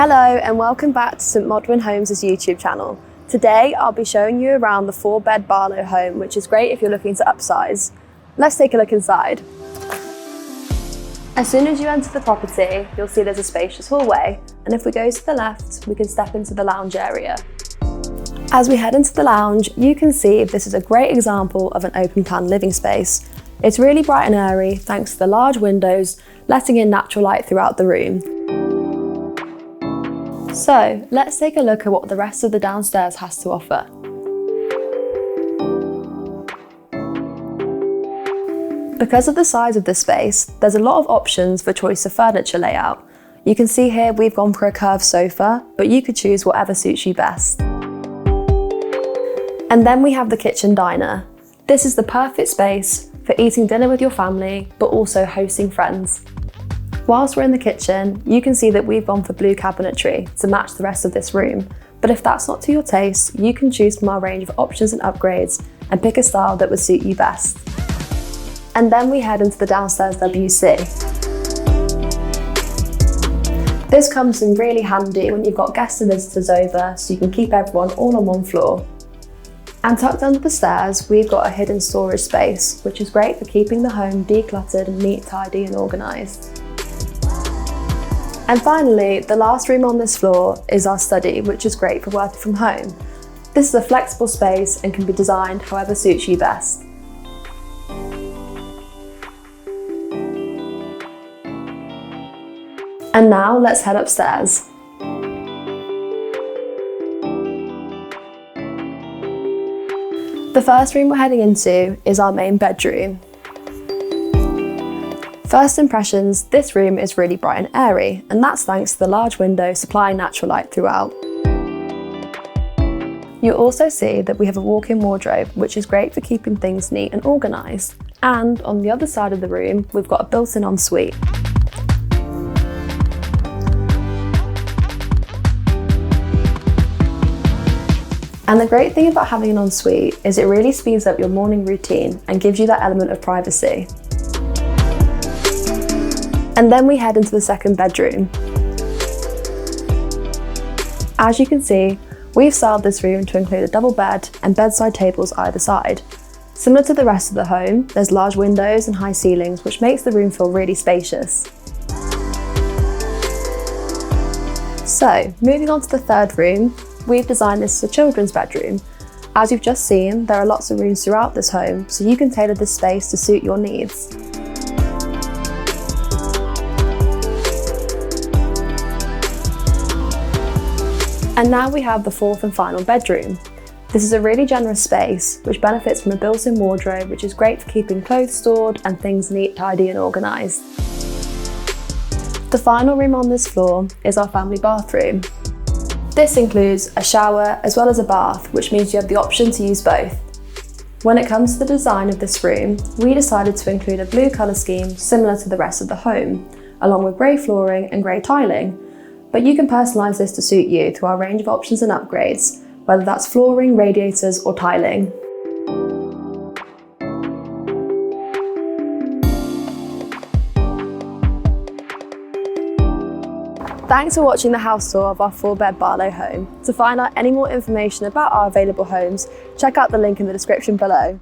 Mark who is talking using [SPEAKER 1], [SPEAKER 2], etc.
[SPEAKER 1] Hello and welcome back to St Modwen Homes' YouTube channel. Today I'll be showing you around the 4-bed Barlow home, which is great if you're looking to upsize. Let's take a look inside. As soon as you enter the property, you'll see there's a spacious hallway, and if we go to the left, we can step into the lounge area. As we head into the lounge, you can see this is a great example of an open plan living space. It's really bright and airy thanks to the large windows, letting in natural light throughout the room. So let's take a look at what the rest of the downstairs has to offer. Because of the size of this space, there's a lot of options for choice of furniture layout. You can see here we've gone for a curved sofa, but you could choose whatever suits you best. And then we have the kitchen diner. This is the perfect space for eating dinner with your family, but also hosting friends. Whilst we're in the kitchen, you can see that we've gone for blue cabinetry to match the rest of this room. But if that's not to your taste, you can choose from our range of options and upgrades and pick a style that would suit you best. And then we head into the downstairs WC. This comes in really handy when you've got guests and visitors over, so you can keep everyone all on one floor. And tucked under the stairs, we've got a hidden storage space, which is great for keeping the home decluttered, neat, tidy and organised. And finally, the last room on this floor is our study, which is great for working from home. This is a flexible space and can be designed however suits you best. And now let's head upstairs. The first room we're heading into is our main bedroom. First impressions, this room is really bright and airy, and that's thanks to the large window supplying natural light throughout. You'll also see that we have a walk-in wardrobe, which is great for keeping things neat and organised. And on the other side of the room, we've got a built-in ensuite. And the great thing about having an ensuite is it really speeds up your morning routine and gives you that element of privacy. And then we head into the second bedroom. As you can see, we've styled this room to include a double bed and bedside tables either side. Similar to the rest of the home, there's large windows and high ceilings, which makes the room feel really spacious. So, moving on to the third room, we've designed this as a children's bedroom. As you've just seen, there are lots of rooms throughout this home, so you can tailor this space to suit your needs. And now we have the fourth and final bedroom. This is a really generous space, which benefits from a built-in wardrobe, which is great for keeping clothes stored and things neat, tidy and organised. The final room on this floor is our family bathroom. This includes a shower as well as a bath, which means you have the option to use both. When it comes to the design of this room, we decided to include a blue colour scheme similar to the rest of the home, along with grey flooring and grey tiling. But you can personalise this to suit you through our range of options and upgrades, whether that's flooring, radiators or tiling. Thanks for watching the house tour of our 4-bed Barlow home. To find out any more information about our available homes, check out the link in the description below.